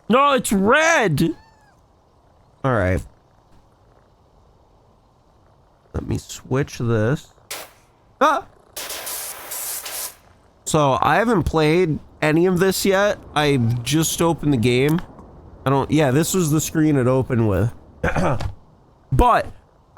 No, it's red. All right. Let me switch this. Ah! So, I haven't played any of this yet. I just opened the game. Yeah, this was the screen it opened with. But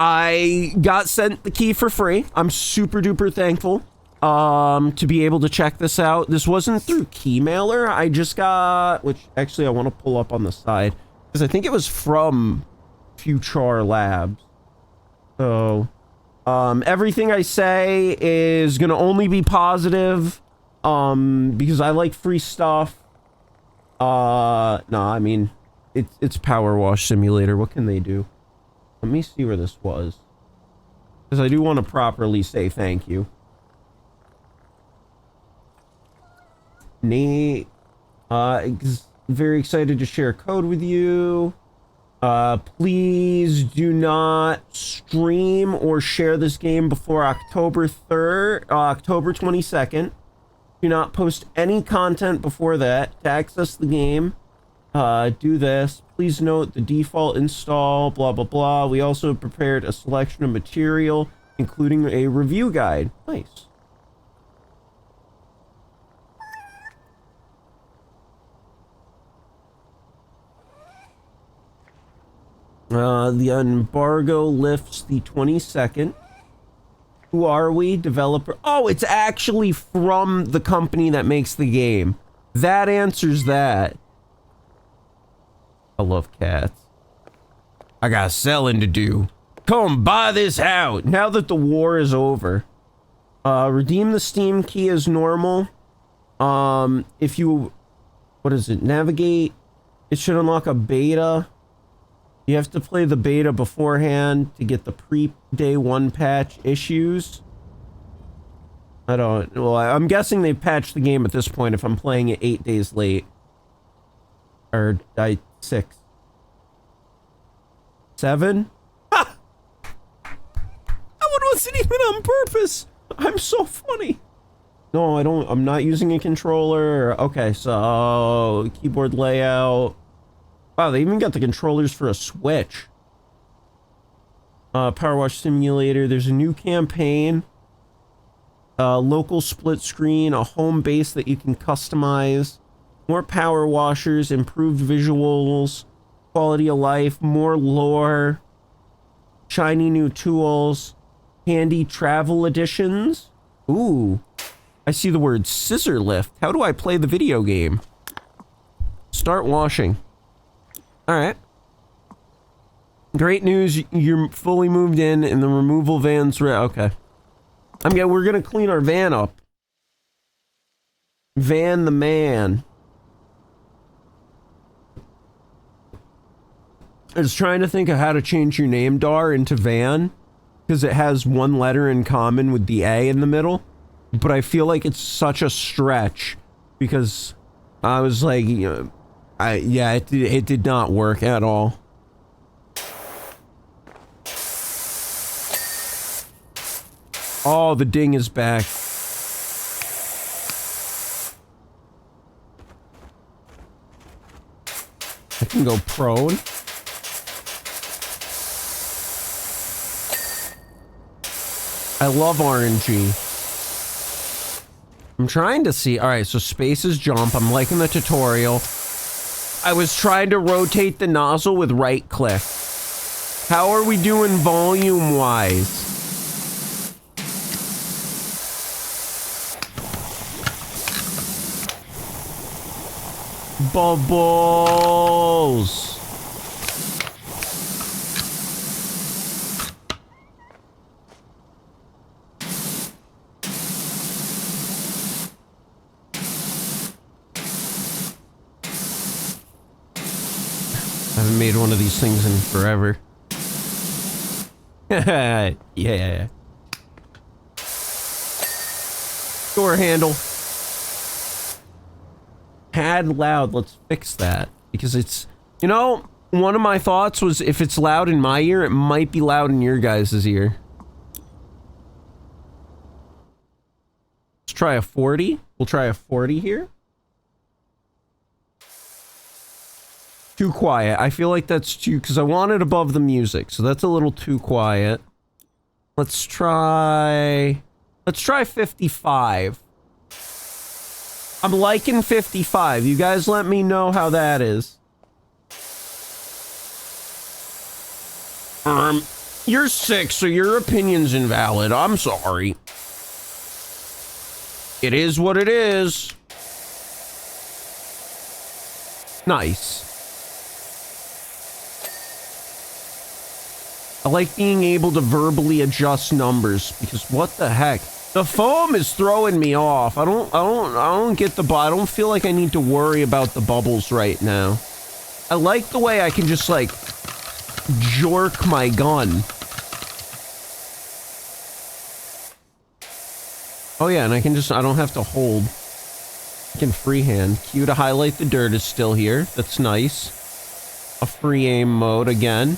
I got sent the key for free. I'm super duper thankful to be able to check this out. This wasn't through Keymailer. I just got, which actually I want to pull up on the side because I think it was from Future Labs. So everything I say is gonna only be positive because I like free stuff. No, I mean it's PowerWash Simulator. What can they do? Let me see where this was. Because I do want to properly say thank you. Nate, very excited to share code with you. Please do not stream or share this game before October 22nd. Do not post any content before that. To access the game, do this. Please note the default install, blah, blah, blah. We also prepared a selection of material, including a review guide. Nice. The embargo lifts the 22nd. Who are we? Developer. Oh, it's actually from the company that makes the game. That answers that. I love cats. I got selling to do. Come buy this out now that the war is over. Redeem the Steam key as normal. If you, what is it? Navigate. It should unlock a beta. You have to play the beta beforehand to get the pre-day one patch issues. Well, I'm guessing they patched the game at this point if I'm playing it 8 days late. Or 6. 7? Ha! That one wasn't even on purpose. I'm so funny. No, I'm not using a controller. Okay, so keyboard layout. Wow, they even got the controllers for a Switch. PowerWash Simulator. There's a new campaign. Local split screen. A home base that you can customize. More power washers. Improved visuals. Quality of life. More lore. Shiny new tools. Handy travel editions. Ooh. I see the word scissor lift. How do I play the video game? Start washing. Alright. Great news, you're fully moved in and the removal van's okay. We're gonna clean our van up. Van the man. I was trying to think of how to change your name, Dar, into Van. Because it has one letter in common with the A in the middle. But I feel like it's such a stretch. Because I was like, you know... it did not work at all. Oh, the ding is back. I can go prone. I love RNG. I'm trying to see. Alright, so space is jump. I'm liking the tutorial. I was trying to rotate the nozzle with right click. How are we doing volume-wise? Bubbles! I haven't made one of these things in forever. Yeah. Door handle. Had loud. Let's fix that. Because it's... You know, one of my thoughts was if it's loud in my ear, it might be loud in your guys' ear. Let's try a 40. We'll try a 40 here. Too quiet. I feel like that's too... Because I want it above the music, so that's a little too quiet. Let's try... Let's try 55. I'm liking 55. You guys let me know how that is. You're sick, so your opinion's invalid. I'm sorry. It is what it is. Nice. I like being able to verbally adjust numbers because what the heck? The foam is throwing me off. I don't get the I don't feel like I need to worry about the bubbles right now. I like the way I can just like jerk my gun. Oh yeah, and I can just I don't have to hold. I can freehand. Q to highlight the dirt is still here. That's nice. A free aim mode again.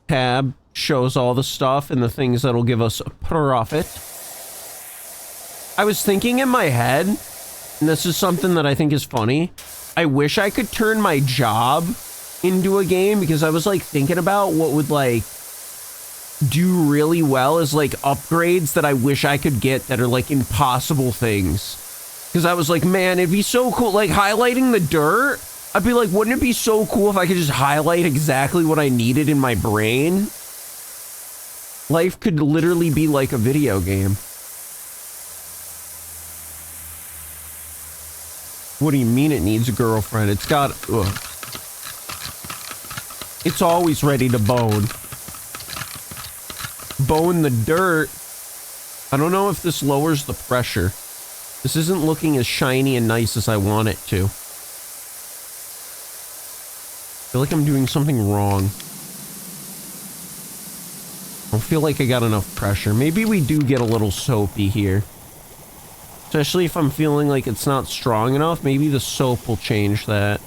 Tab shows all the stuff and the things that'll give us a profit. I was thinking in my head, and this is something that I think is funny, I wish I could turn my job into a game because I was like thinking about what would like do really well as like upgrades that I wish I could get that are like impossible things. Because I was like, man, it'd be so cool, like highlighting the dirt. I'd be like, wouldn't it be so cool if I could just highlight exactly what I needed in my brain? Life could literally be like a video game. What do you mean it needs a girlfriend? It's got... Ugh. It's always ready to bone. Bone the dirt. I don't know if this lowers the pressure. This isn't looking as shiny and nice as I want it to. I feel like I'm doing something wrong. I don't feel like I got enough pressure. Maybe we do get a little soapy here. Especially if I'm feeling like it's not strong enough. Maybe the soap will change that.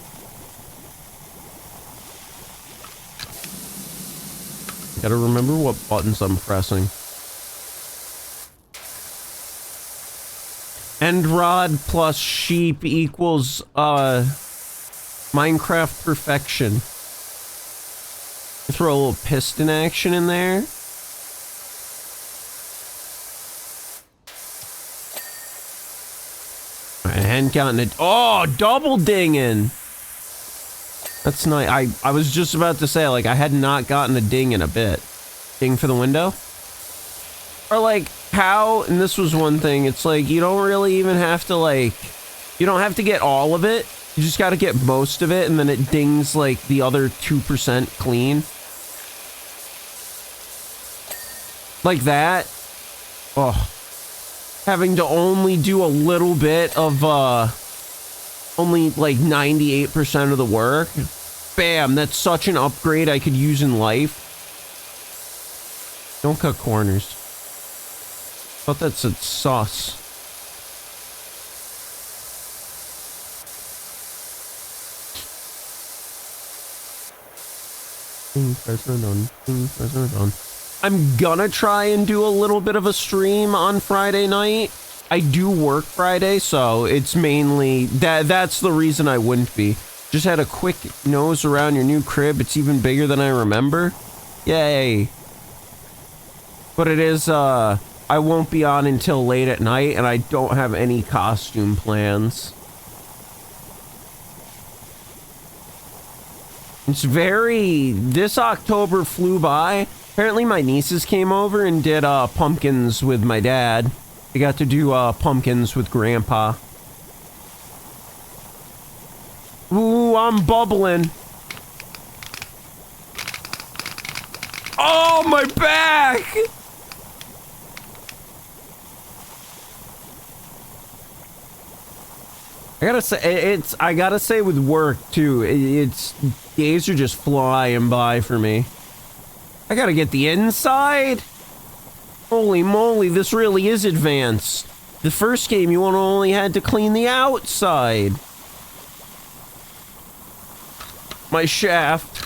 Gotta remember what buttons I'm pressing. End rod plus sheep equals, Minecraft perfection. Throw a little piston action in there. I hadn't gotten it. Oh, double dinging. That's nice. I was just about to say, like, I had not gotten a ding in a bit. Ding for the window? Or, like, how, and this was one thing, it's like, you don't really even have to, like, you don't have to get all of it. You just gotta get most of it, and then it dings, like, the other 2% clean. Like that. Oh. Having to only do a little bit of, only, like, 98% of the work. Bam, that's such an upgrade I could use in life. Don't cut corners. Thought that said sauce. I'm gonna try and do a little bit of a stream on Friday night. I do work Friday, so it's mainly that's the reason I wouldn't be. Just had a quick nose around your new crib. It's even bigger than I remember. Yay. But it is, I won't be on until late at night, and I don't have any costume plans. It's very... This October flew by. Apparently my nieces came over and did, pumpkins with my dad. They got to do, pumpkins with Grandpa. Ooh, I'm bubbling. Oh, my back! I gotta say with work, too, it's days are just flying by for me. I gotta get the inside. Holy moly, this really is advanced. The first game, you only had to clean the outside. My shaft.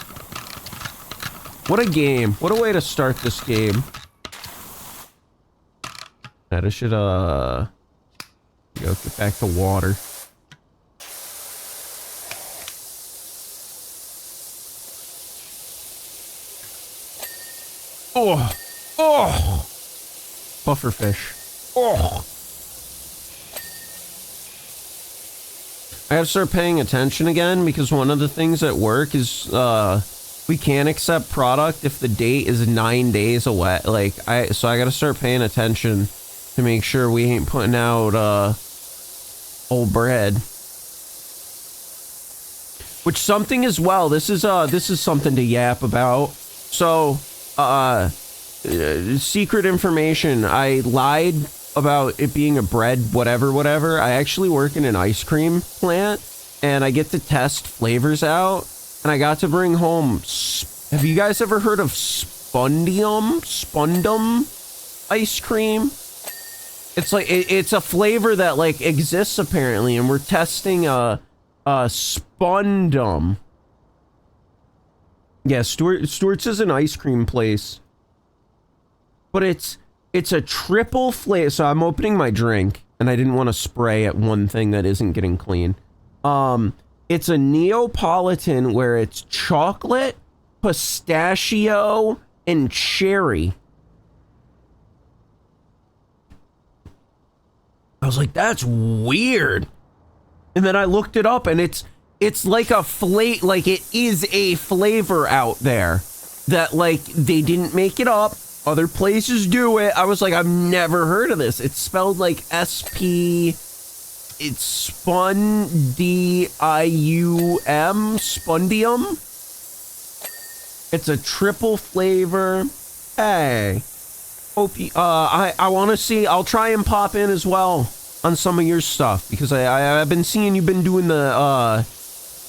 What a game. What a way to start this game. I should, go get back to water. Oh, oh, pufferfish. Oh. I gotta start paying attention again because one of the things at work is we can't accept product if the date is 9 days away. Like so I gotta start paying attention to make sure we ain't putting out old bread. Which something as well. This is something to yap about. So secret information. I lied about it being a bread, whatever. I actually work in an ice cream plant, and I get to test flavors out, and I got to bring home, have you guys ever heard of Spundum ice cream? It's like, it's a flavor that like exists apparently, and we're testing Spundum. Yeah, Stewart's is an ice cream place, but it's a triple flavor. So I'm opening my drink, and I didn't want to spray at one thing that isn't getting clean. It's a Neapolitan where it's chocolate, pistachio, and cherry. I was like, that's weird. And then I looked it up, and it's like like it is a flavor out there that like they didn't make it up. Other places do it. I was like, I've never heard of this. It's spelled like SP. It's Spundium. Spundium. It's a triple flavor. Hey. Hope you, I want to see. I'll try and pop in as well on some of your stuff because I've been seeing you've been doing the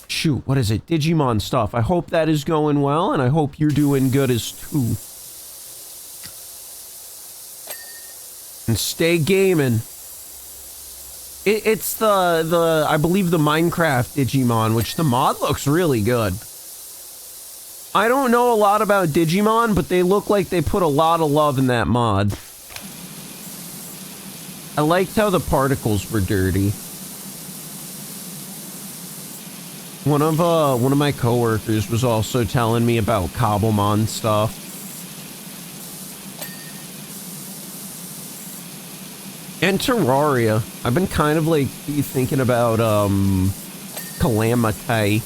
shoot, what is it? Digimon stuff. I hope that is going well, and I hope you're doing good as too. And stay gaming. It's the I believe the Minecraft Digimon, which the mod looks really good. I don't know a lot about Digimon, but they look like they put a lot of love in that mod. I liked how the particles were dirty. One of my coworkers was also telling me about Cobblemon stuff. And Terraria. I've been kind of like thinking about Calamity.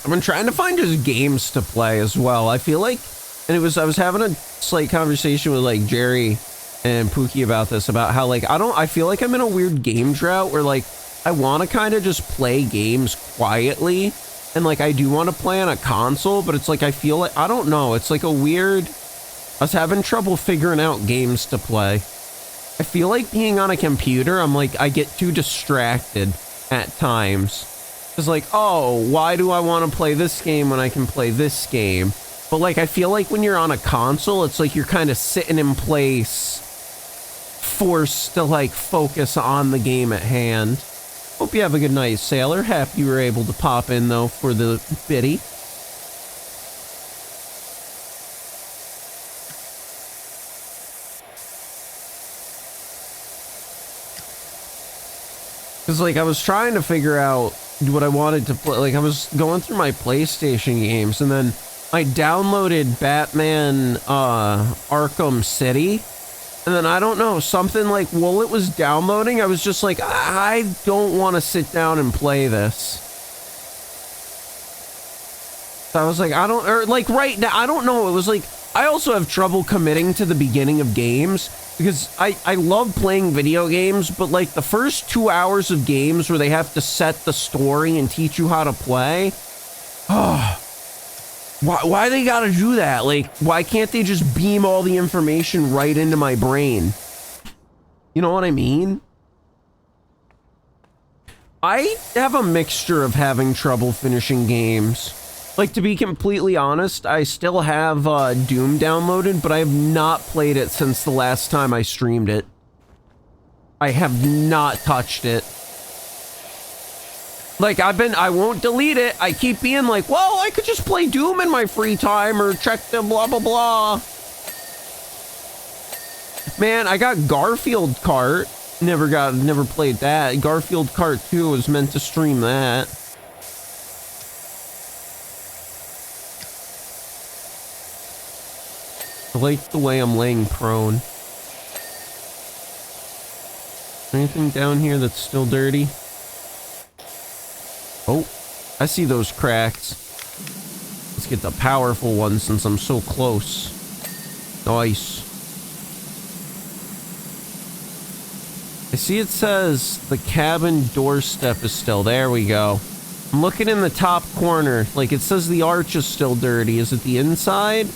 I've been trying to find just games to play as well. I feel like, and I was having a slight conversation with like Jerry and Pookie about this, about how like I feel like I'm in a weird game drought where like I want to kind of just play games quietly, and like I do want to play on a console, but it's like I feel like, I don't know, it's like a weird, I was having trouble figuring out games to play. I feel like being on a computer, I'm like, I get too distracted at times. It's like, oh, why do I want to play this game when I can play this game? But like, I feel like when you're on a console, it's like you're kind of sitting in place, forced to like focus on the game at hand. Hope you have a good night, Sailor. Happy you were able to pop in though for the biddy. Because, like, I was trying to figure out what I wanted to play. Like, I was going through my PlayStation games, and then I downloaded Batman Arkham City. And then, I don't know, something like, while it was downloading, I was just like, I don't want to sit down and play this. So I was like, right now, I don't know. It was like, I also have trouble committing to the beginning of games. Because I love playing video games, but like the first 2 hours of games where they have to set the story and teach you how to play, why they gotta do that? Like, why can't they just beam all the information right into my brain? You know what I mean? I have a mixture of having trouble finishing games. Like, to be completely honest, I still have Doom downloaded, but I have not played it since the last time I streamed it. I have not touched it. Like, I won't delete it. I keep being like, well, I could just play Doom in my free time or check the blah, blah, blah. Man, I got Garfield Kart. Never played that. Garfield Kart 2 was meant to stream that. I like the way I'm laying prone. Anything down here that's still dirty? Oh, I see those cracks. Let's get the powerful one since I'm so close. Nice. I see it says the cabin doorstep is still. There we go. I'm looking in the top corner. Like, it says the arch is still dirty. Is it the inside?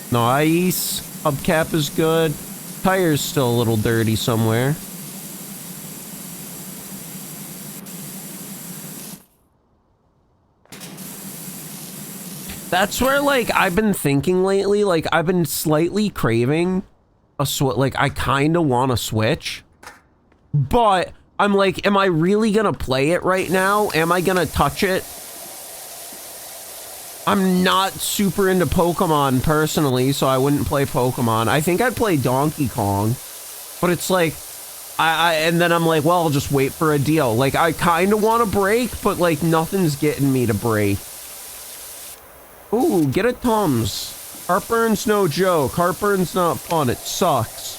Nice. Hubcap is good. Tire's still a little dirty somewhere. That's where, like, I've been thinking lately. Like, I've been slightly craving a like, I kind of want to Switch. But I'm like, am I really going to play it right now? Am I going to touch it? I'm not super into Pokemon personally, so I wouldn't play Pokemon. I think I'd play Donkey Kong, but it's like, and then I'm like, well, I'll just wait for a deal. Like, I kind of want to break, but like, nothing's getting me to break. Ooh, get a Tums. Heartburn's no joke. Heartburn's not fun. It sucks.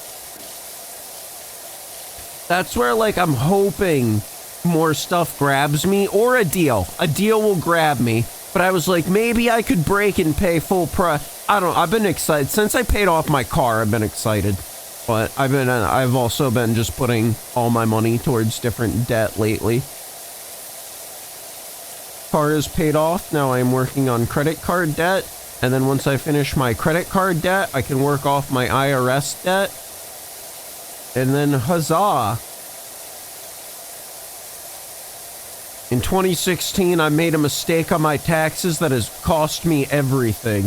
That's where, like, I'm hoping more stuff grabs me, or a deal. A deal will grab me. But I was like, maybe I could break and pay full price. I don't know. I've been excited. Since I paid off my car, I've been excited. But I've also been just putting all my money towards different debt lately. Car is paid off. Now I'm working on credit card debt. And then once I finish my credit card debt, I can work off my IRS debt. And then huzzah. In 2016, I made a mistake on my taxes that has cost me everything.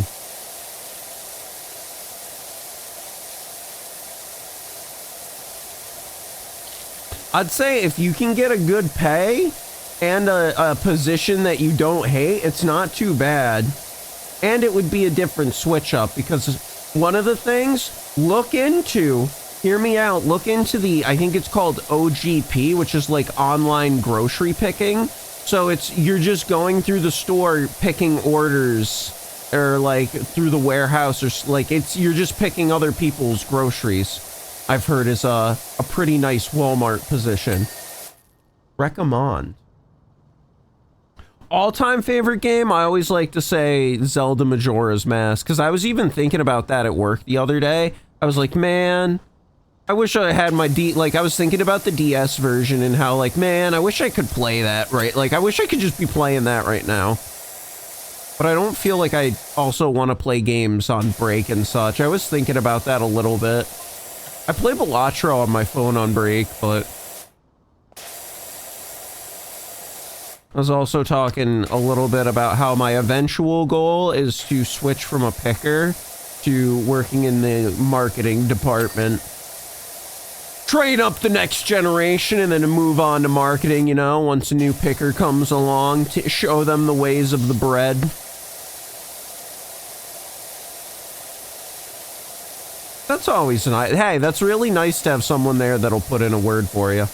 I'd say if you can get a good pay and a position that you don't hate, it's not too bad. And it would be a different switch up, because one of the things, look into, hear me out, look into the, I think it's called OGP, which is like online grocery picking. So you're just going through the store picking orders, or like through the warehouse, or like you're just picking other people's groceries. I've heard is a pretty nice Walmart position. Recommend. All-time favorite game, I always like to say Zelda Majora's Mask, because I was even thinking about that at work the other day. I was like, man, I wish I had my I was thinking about the DS version and how, like, man, I wish I could play that, right? Like, I wish I could just be playing that right now. But I don't feel like I also want to play games on break and such. I was thinking about that a little bit. I play Balatro on my phone on break, but I was also talking a little bit about how my eventual goal is to switch from a picker to working in the marketing department. Train up the next generation and then to move on to marketing, you know, once a new picker comes along, to show them the ways of the bread. That's always nice. Hey, that's really nice to have someone there that'll put in a word for you.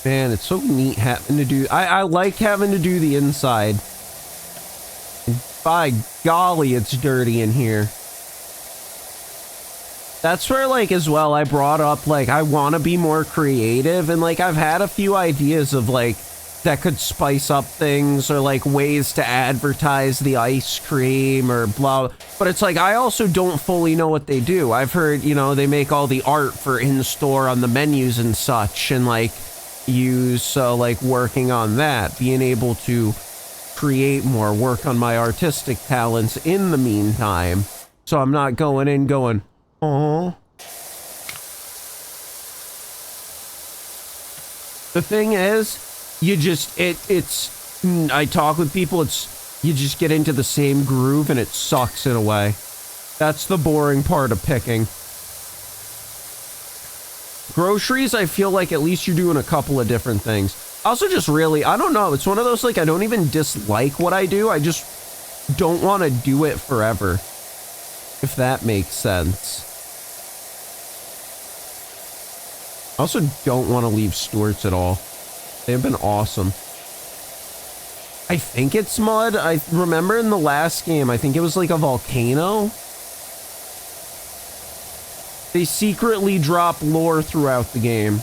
Man, it's so neat having to do... I like having to do the inside. And by golly, it's dirty in here. That's where, like, as well, I brought up, like, I want to be more creative. And, like, I've had a few ideas of, like, that could spice up things, or, like, ways to advertise the ice cream or blah. But it's like, I also don't fully know what they do. I've heard, you know, they make all the art for in-store on the menus and such. And, like... so like working on that, being able to create more, work on my artistic talents in the meantime, so I'm not going in going, oh. The thing is, you just I talk with people, you just get into the same groove and it sucks in a way. That's the boring part of picking. Groceries, I feel like at least you're doing a couple of different things. Also just really, I don't know, it's one of those, like, I don't even dislike what I do, I just don't want to do it forever. If that makes sense. I also don't want to leave Stewart's at all. They've been awesome. I think it's mud. I remember in the last game, I think it was like a volcano. They secretly drop lore throughout the game.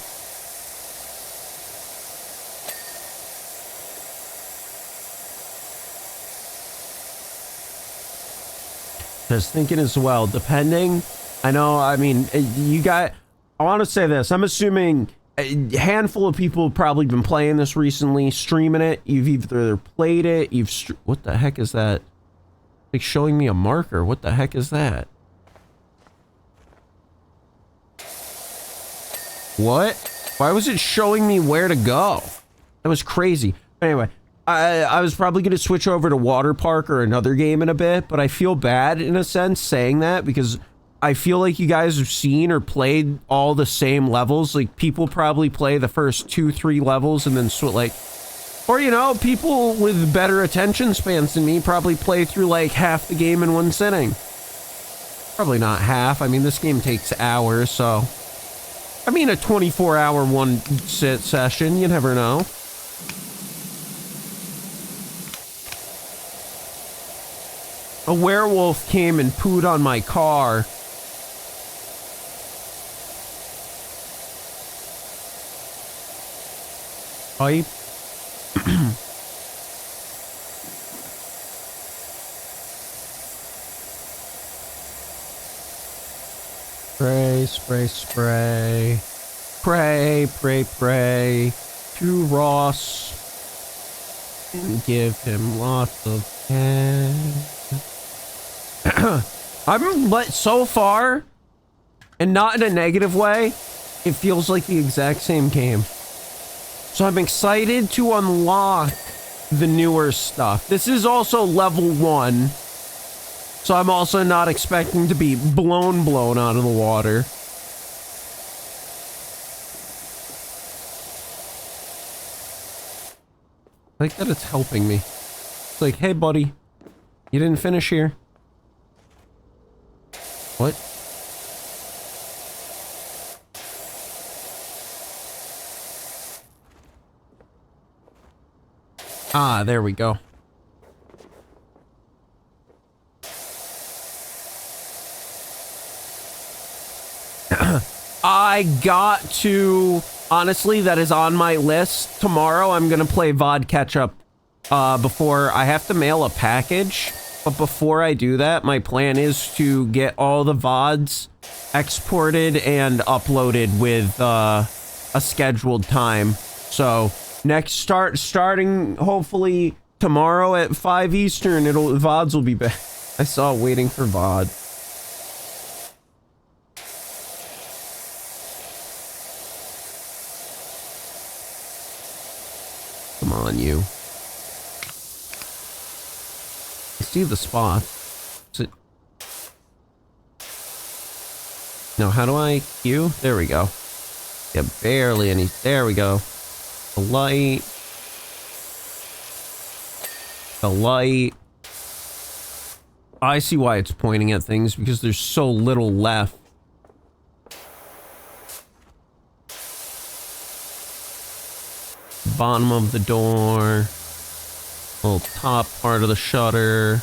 Just thinking as well, depending, I know, I mean, I want to say this, I'm assuming a handful of people have probably been playing this recently, streaming it, you've either played it, what the heck is that? Like showing me a marker, what the heck is that? What? Why was it showing me where to go? That was crazy. Anyway. I was probably going to switch over to Water Park or another game in a bit, but I feel bad in a sense saying that because I feel like you guys have seen or played all the same levels. Like people probably play the first 2-3 levels and then or you know, people with better attention spans than me probably play through like half the game in one sitting. Probably not half. I mean, this game takes hours, so I mean a 24-hour one sit session, you never know. A werewolf came and pooed on my car. Pipe. Spray, spray, spray. Pray, pray, pray to Ross. And give him lots of cash. So far, and not in a negative way, it feels like the exact same game. So I'm excited to unlock the newer stuff. This is also level 1, so I'm also not expecting to be blown out of the water. I like that it's helping me. It's like, hey buddy, you didn't finish here. What? Ah, there we go. I got to... Honestly, that is on my list. Tomorrow, I'm gonna play VOD catch-up before I have to mail a package. But before I do that, my plan is to get all the VODs exported and uploaded with a scheduled time. So starting hopefully tomorrow at 5 Eastern, VODs will be back. I saw waiting for VOD. Come on, you. I see the spot. Is it... No, how do I queue? There we go. Yeah, barely any. There we go. The light. The light. I see why it's pointing at things, because there's so little left. Bottom of the door. Little top part of the shutter.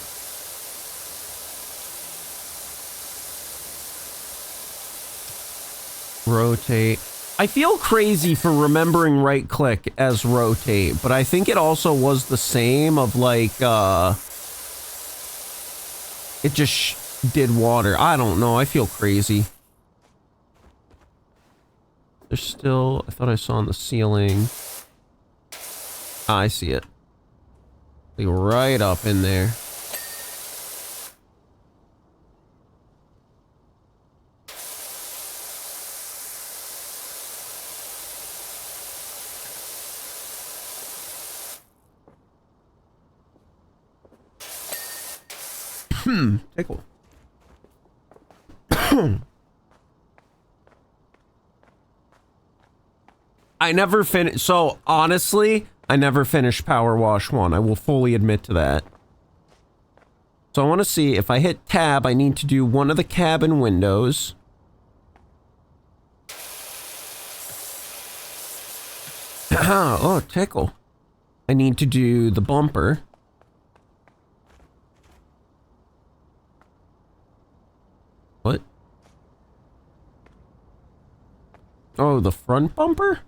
Rotate. I feel crazy for remembering right click as rotate, but I think it also was the same of like, it just did water. I don't know. I feel crazy. There's still, I thought I saw on the ceiling. Ah, I see it. Like right up in there. Tickle. I never finished. So honestly, I never finished PowerWash 1. I will fully admit to that. So I want to see if I hit tab, I need to do one of the cabin windows. Oh, tickle. I need to do the bumper. What? Oh, the front bumper?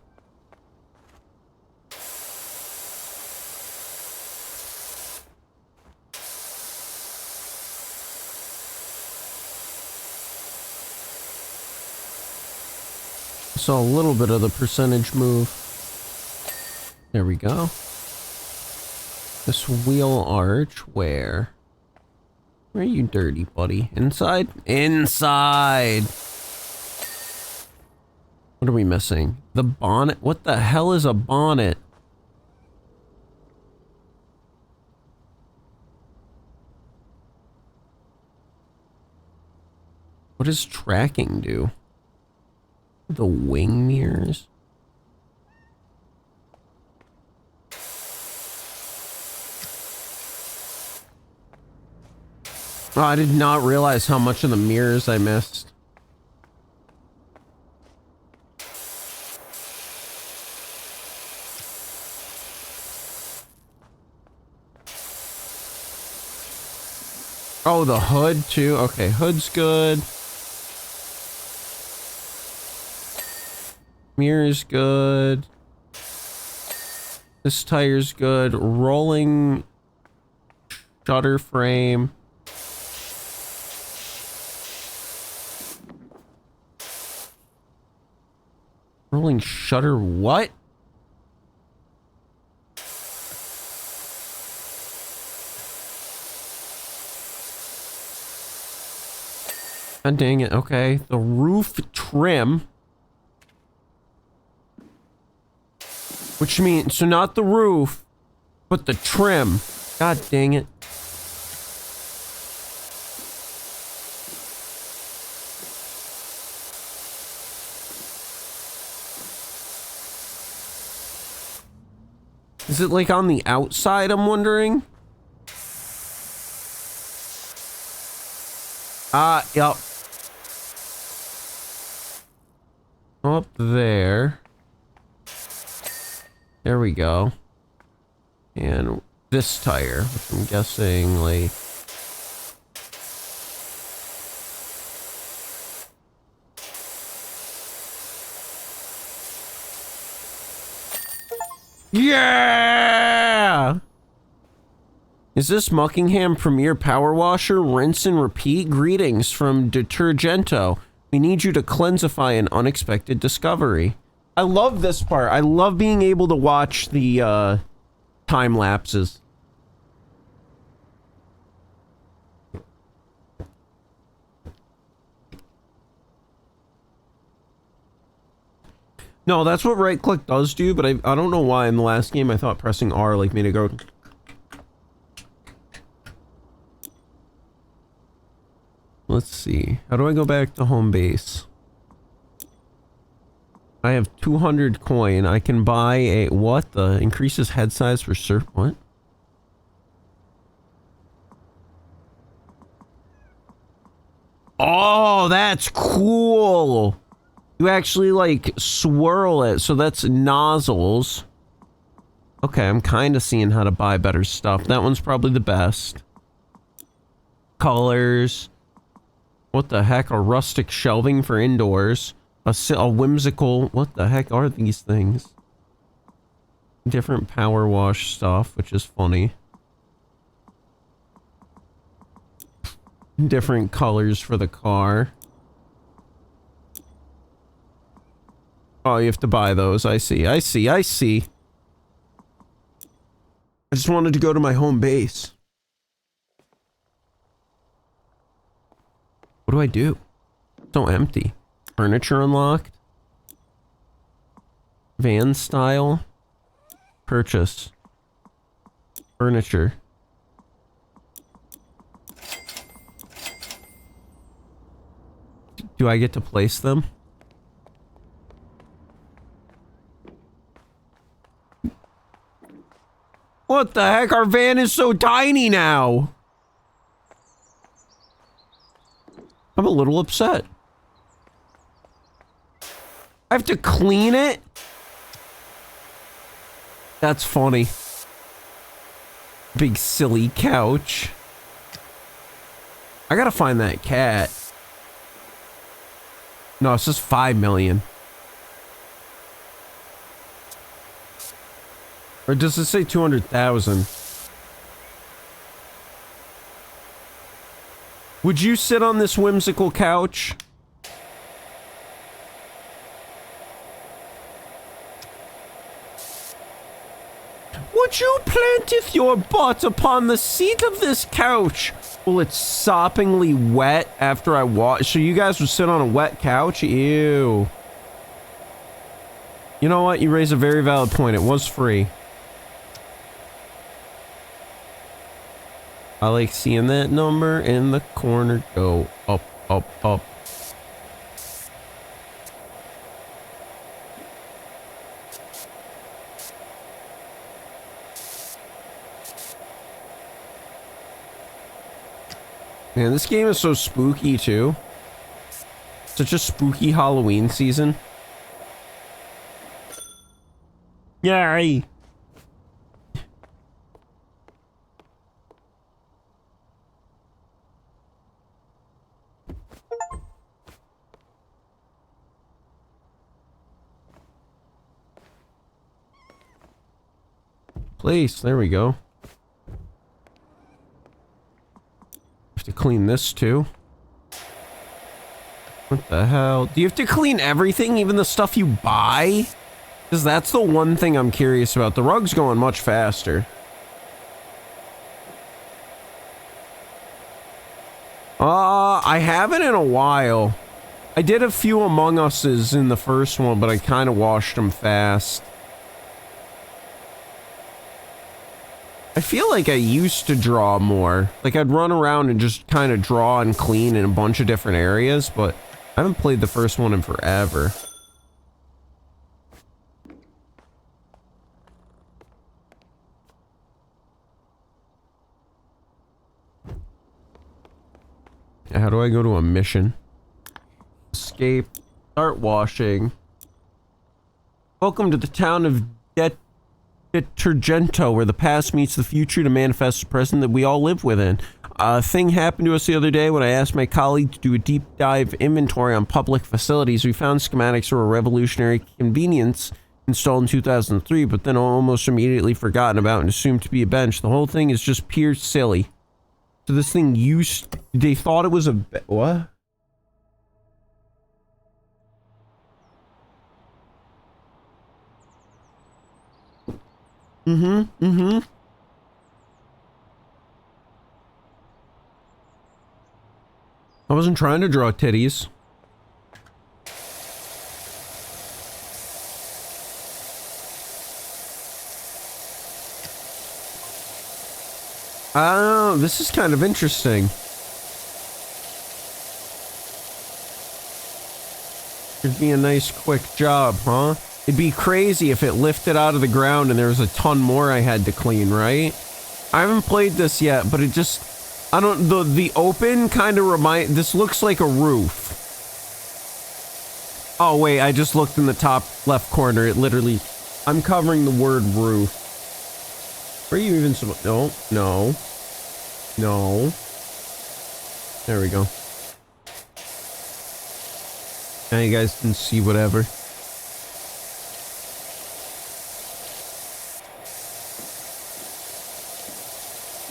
Saw a little bit of the percentage move. There we go. This wheel arch, where? Where are you, dirty buddy? Inside? Inside! What are we missing? The bonnet? What the hell is a bonnet? What does tracking do? The wing mirrors? Oh, I did not realize how much of the mirrors I missed. Oh, the hood too? Okay, hood's good. Mirror's good. This tire's good. Rolling shutter frame. Rolling shutter what? God dang it, okay. The roof trim. Which means, so not the roof, but the trim. God dang it. Is it like on the outside, I'm wondering? Ah, yep. Up there. There we go. And this tire, which I'm guessing, like... Yeah! Is this Muckingham Premier Power Washer? Rinse and repeat? Greetings from Detergento. We need you to cleansify an unexpected discovery. I love this part. I love being able to watch the, time lapses. No, that's what right click does do, but I don't know why in the last game I thought pressing R like made it go... Let's see. How do I go back to home base? I have 200 coin. I can buy a... What? The increases head size for surf... What? Oh, that's cool! You actually, like, swirl it, so that's nozzles. Okay, I'm kind of seeing how to buy better stuff. That one's probably the best. Colors. What the heck? A rustic shelving for indoors. A whimsical... What the heck are these things? Different power wash stuff, which is funny. Different colors for the car. Oh, you have to buy those. I see. I see. I see. I just wanted to go to my home base. What do I do? It's so empty. Furniture unlocked. Van style. Purchase. Furniture. Do I get to place them? What the heck? Our van is so tiny now. I'm a little upset. I have to clean it? That's funny. Big silly couch. I gotta find that cat. No, it's just 5 million. Or does it say 200,000? Would you sit on this whimsical couch? Would you planteth your butt upon the seat of this couch? Well, it's soppingly wet after I wash. So you guys would sit on a wet couch? Ew. You know what? You raise a very valid point. It was free. I like seeing that number in the corner go up, up, up. Man, this game is so spooky too. Such a spooky Halloween season. Yay! Place, there we go. Have to clean this too. What the hell? Do you have to clean everything, even the stuff you buy? Because that's the one thing I'm curious about. The rug's going much faster. I haven't in a while. I did a few Among Us's in the first one, but I kind of washed them fast. I feel like I used to draw more. Like, I'd run around and just kind of draw and clean in a bunch of different areas, but I haven't played the first one in forever. How do I go to a mission? Escape. Start washing. Welcome to the town of Detergento, where the past meets the future to manifest the present that we all live within. A thing happened to us the other day when I asked my colleague to do a deep dive inventory on public facilities. We found schematics for a revolutionary convenience installed in 2003, but then almost immediately forgotten about and assumed to be a bench. The whole thing is just pure silly. So this thing used... They thought it was a... What? I wasn't trying to draw titties. Oh, this is kind of interesting. It'd be a nice quick job, huh? It'd be crazy if it lifted out of the ground and there was a ton more I had to clean, right? I haven't played this yet, but it just... I don't... The open kind of this looks like a roof. Oh, wait, I just looked in the top left corner. It literally... I'm covering the word roof. Where are you even supposed... No, no. No. There we go. Now you guys can see whatever.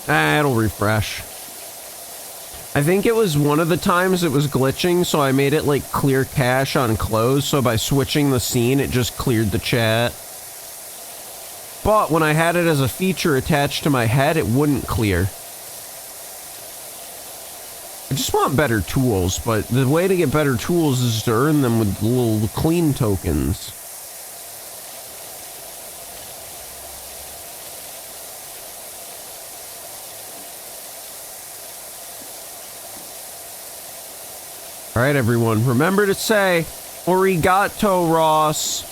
It'll refresh. I think it was one of the times it was glitching, so I made it like clear cache on close, so by switching the scene, it just cleared the chat. But when I had it as a feature attached to my head, it wouldn't clear. I just want better tools, but the way to get better tools is to earn them with little clean tokens. Alright, everyone, remember to say, Arigato, Ross.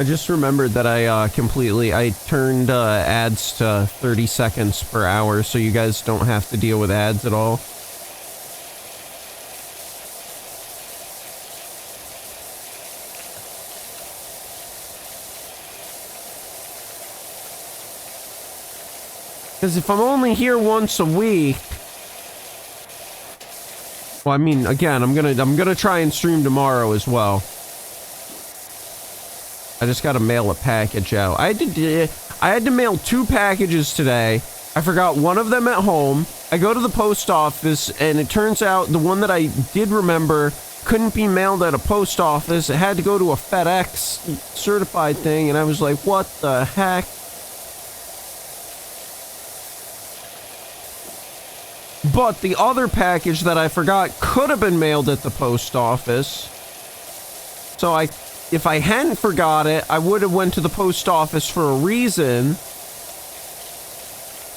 I just remembered that I turned ads to 30 seconds per hour, so you guys don't have to deal with ads at all. Because if I'm only here once a week... Well, I mean, again, I'm gonna try and stream tomorrow as well. I just gotta mail a package out. I had to mail 2 packages today. I forgot one of them at home. I go to the post office, and it turns out the one that I did remember couldn't be mailed at a post office. It had to go to a FedEx certified thing, and I was like, what the heck? But the other package that I forgot could have been mailed at the post office. So if I hadn't forgot it, I would have went to the post office for a reason.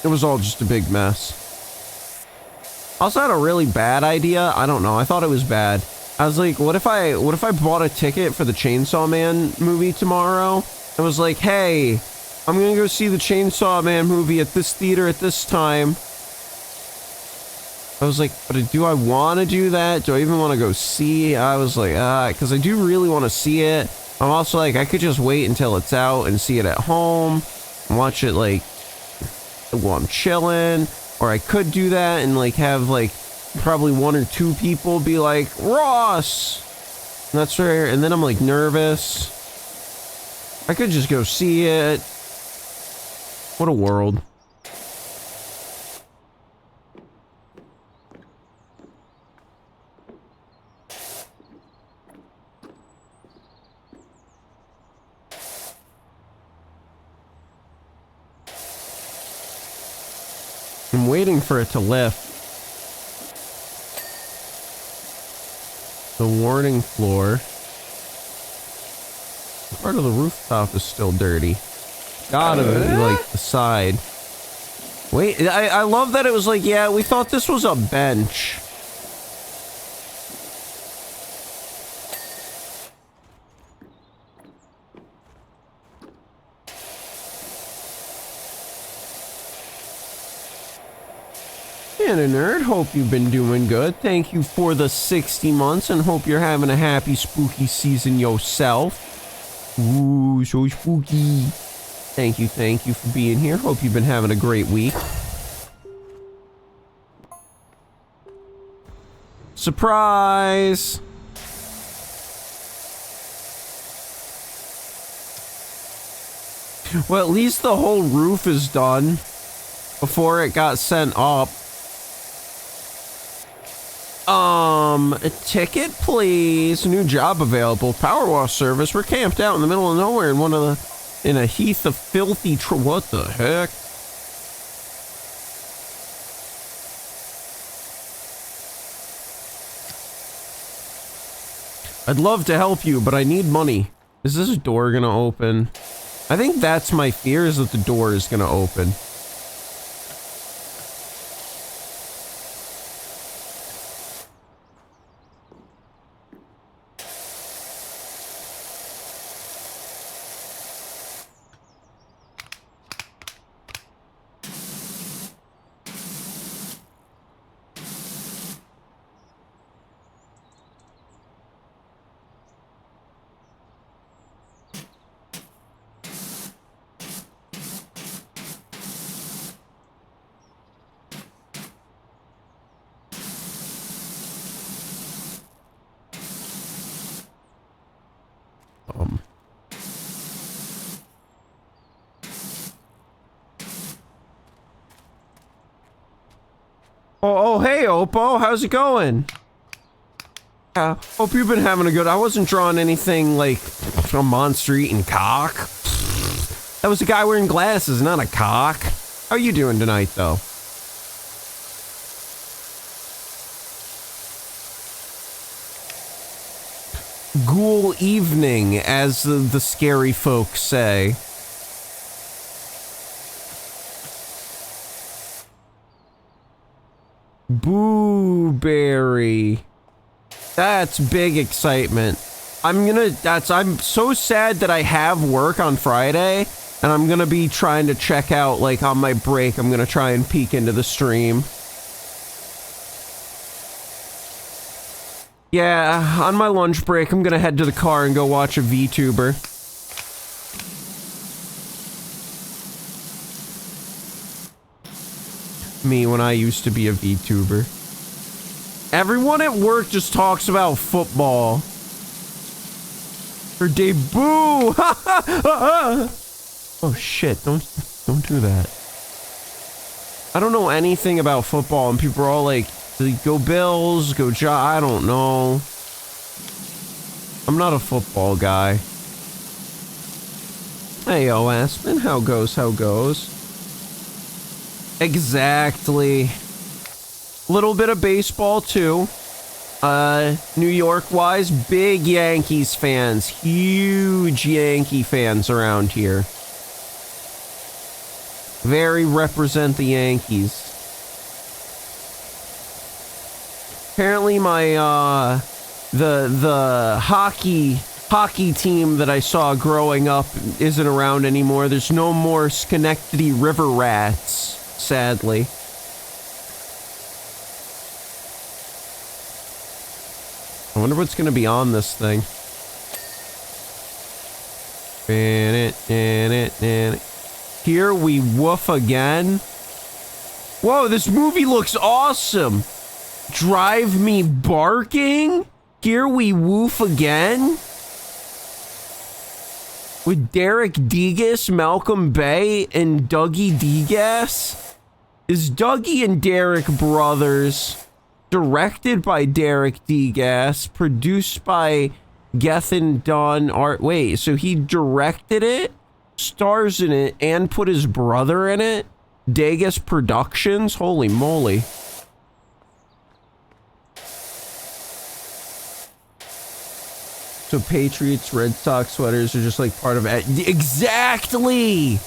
It was all just a big mess. I also had a really bad idea. I don't know. I thought it was bad. I was like, what if I bought a ticket for the Chainsaw Man movie tomorrow? I was like, hey, I'm gonna go see the Chainsaw Man movie at this theater at this time. I was like, but do I want to do that? Do I even want to go see? I was like, because I do really want to see it. I'm also like, I could just wait until it's out and see it at home and watch it like while I'm chilling, or I could do that and like have like probably 1 or 2 people be like, Ross, and that's rare, and then I'm like nervous. I could just go see it. What a world. I'm waiting for it to lift. The warning floor. Part of the rooftop is still dirty. Gotta be like the side. Wait, I love that it was like, yeah, we thought this was a bench. And a nerd, hope you've been doing good. Thank you for the 60 months and hope you're having a happy spooky season yourself. Ooh, so spooky. Thank you for being here. Hope you've been having a great week. Surprise! Well, at least the whole roof is done before it got sent up. A ticket, please. New job available. PowerWash service. We're camped out in the middle of nowhere in a heath of filthy what the heck? I'd love to help you, but I need money. Is this door gonna open? I think that's my fear, is that the door is gonna open. Oh, hey, Oppo, how's it going? Hope you've been having a good... I wasn't drawing anything like a monster eating cock. That was a guy wearing glasses, not a cock. How are you doing tonight, though? Ghoul evening, as the scary folks say. Booberry. That's big excitement. I'm so sad that I have work on Friday, and I'm gonna be trying to check out, like, on my break, I'm gonna try and peek into the stream. Yeah, on my lunch break, I'm gonna head to the car and go watch a VTuber. me when I used to be a VTuber. Everyone at work just talks about football. Her debut. Oh shit! Don't do that. I don't know anything about football, and people are all like, "Go Bills, go I don't know. I'm not a football guy. Hey, yo, Aspen, how goes? Exactly. Little bit of baseball, too. New York-wise, big Yankees fans. Huge Yankee fans around here. Very represent the Yankees. Apparently my, the hockey team that I saw growing up isn't around anymore. There's no more Schenectady River Rats, sadly. I wonder what's going to be on this thing. Here we woof again. Whoa, this movie looks awesome. Drive Me Barking? Here we woof again? With Derek Degas, Malcolm Bay, and Dougie Degas? Is Dougie and Derek brothers? Directed by Derek Degas, produced by Gethin Dunn Art. Wait, so he directed it, stars in it, and put his brother in it? Degas Productions? Holy moly. So Patriots, Red Sox sweaters are just like part of it. Exactly!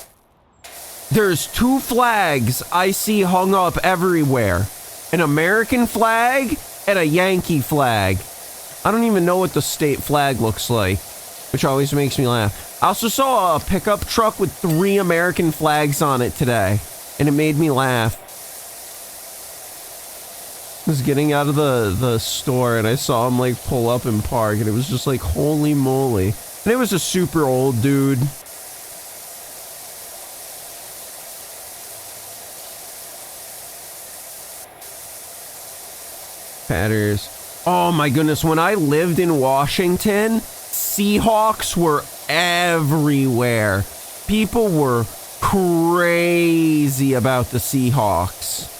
There's two flags I see hung up everywhere. An American flag and a Yankee flag. I don't even know what the state flag looks like, which always makes me laugh. I also saw a pickup truck with 3 American flags on it today, and it made me laugh. I was getting out of the store, and I saw him, like, pull up and park, and it was just like, holy moly. And it was a super old dude. Patters. Oh my goodness, when I lived in Washington, Seahawks were everywhere. People were crazy about the Seahawks.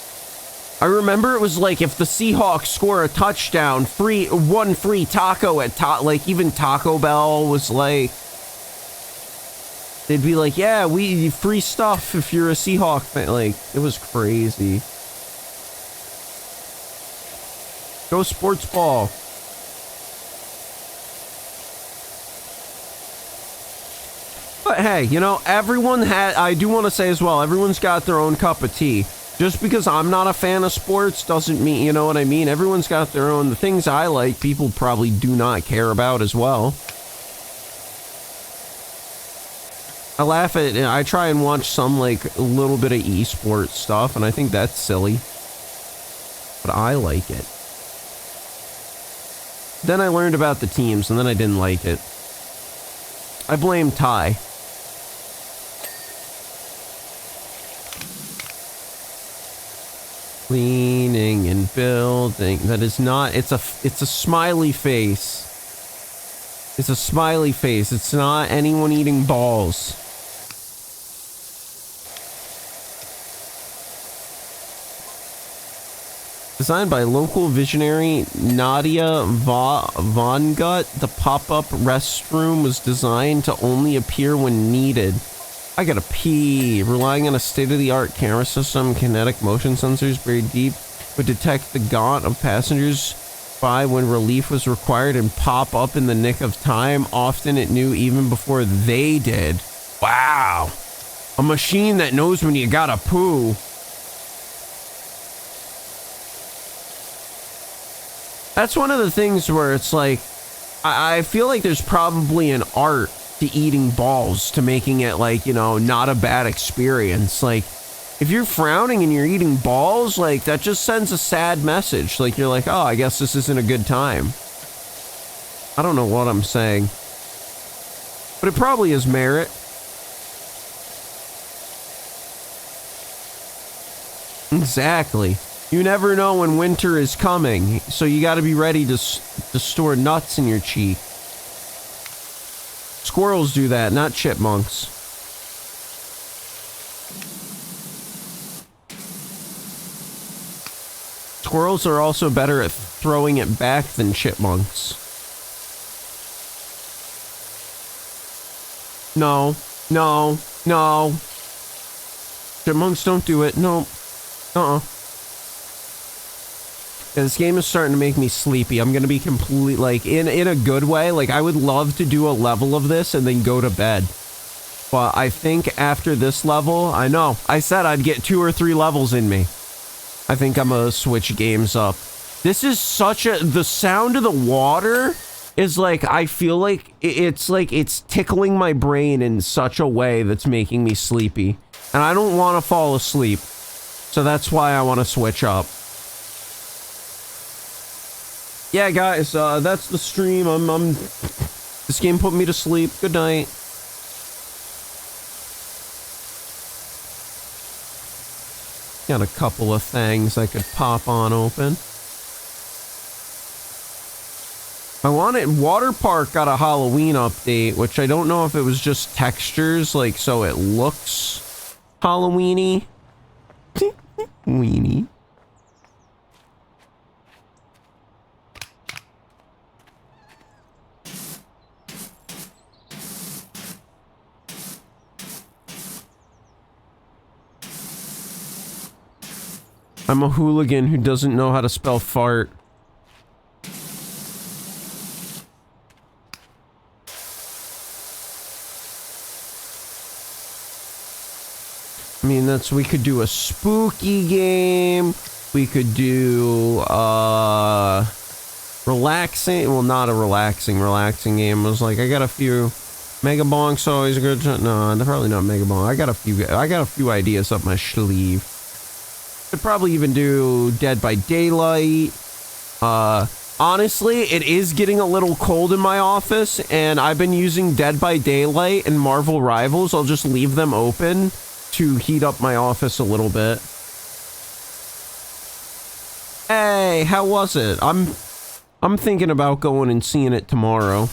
I remember it was like if the Seahawks score a touchdown, one free taco at like even Taco Bell was like, they'd be like, yeah, we free stuff if you're a Seahawk fan. Like, it was crazy. Go sports ball. But hey, you know, I do want to say as well, everyone's got their own cup of tea. Just because I'm not a fan of sports doesn't mean, you know what I mean? Everyone's got their own, the things I like, people probably do not care about as well. I try and watch some, like, a little bit of esports stuff, and I think that's silly. But I like it. Then I learned about the teams, and then I didn't like it. I blame Ty. Cleaning and building. That is not, it's a smiley face. It's a smiley face. It's not anyone eating balls. Designed by local visionary Nadia Vongut, the pop-up restroom was designed to only appear when needed. I gotta pee. Relying on a state-of-the-art camera system, kinetic motion sensors buried deep would detect the gaunt of passengers by when relief was required and pop up in the nick of time. Often it knew even before they did. Wow. A machine that knows when you gotta poo. That's one of the things where it's like, I feel like there's probably an art to eating balls, to making it, like, you know, not a bad experience. Like, if you're frowning and you're eating balls, like, that just sends a sad message. Like, you're like, oh, I guess this isn't a good time. I don't know what I'm saying. But it probably is merit. Exactly. You never know when winter is coming, so you gotta be ready to store nuts in your cheek. Squirrels do that, not chipmunks. Squirrels are also better at throwing it back than chipmunks. No, no, no. Chipmunks don't do it. No. Yeah, this game is starting to make me sleepy. I'm gonna be complete, like, in a good way. Like, I would love to do a level of this and then go to bed. But I think after this level, I know, I said I'd get 2 or 3 levels in me. I think I'm gonna switch games up. This is such a, the sound of the water is like, I feel like it's tickling my brain in such a way that's making me sleepy. And I don't want to fall asleep. So that's why I want to switch up. Yeah, guys, that's the stream. This game put me to sleep. Good night. Got a couple of things I could pop on open. I wanted, Water Park got a Halloween update, which I don't know if it was just textures, like, so it looks Halloweeny. Weenie. I'm a hooligan who doesn't know how to spell fart. I mean, we could do a spooky game. We could do, relaxing. Well, not a relaxing game. I was like, I got a few. Mega Bonk's always a good. No, probably not Mega Bonk. I got a few ideas up my sleeve. Could probably even do Dead by Daylight. Honestly, it is getting a little cold in my office, and I've been using Dead by Daylight and Marvel Rivals. I'll just leave them open to heat up my office a little bit. Hey, how was it? I'm thinking about going and seeing it tomorrow.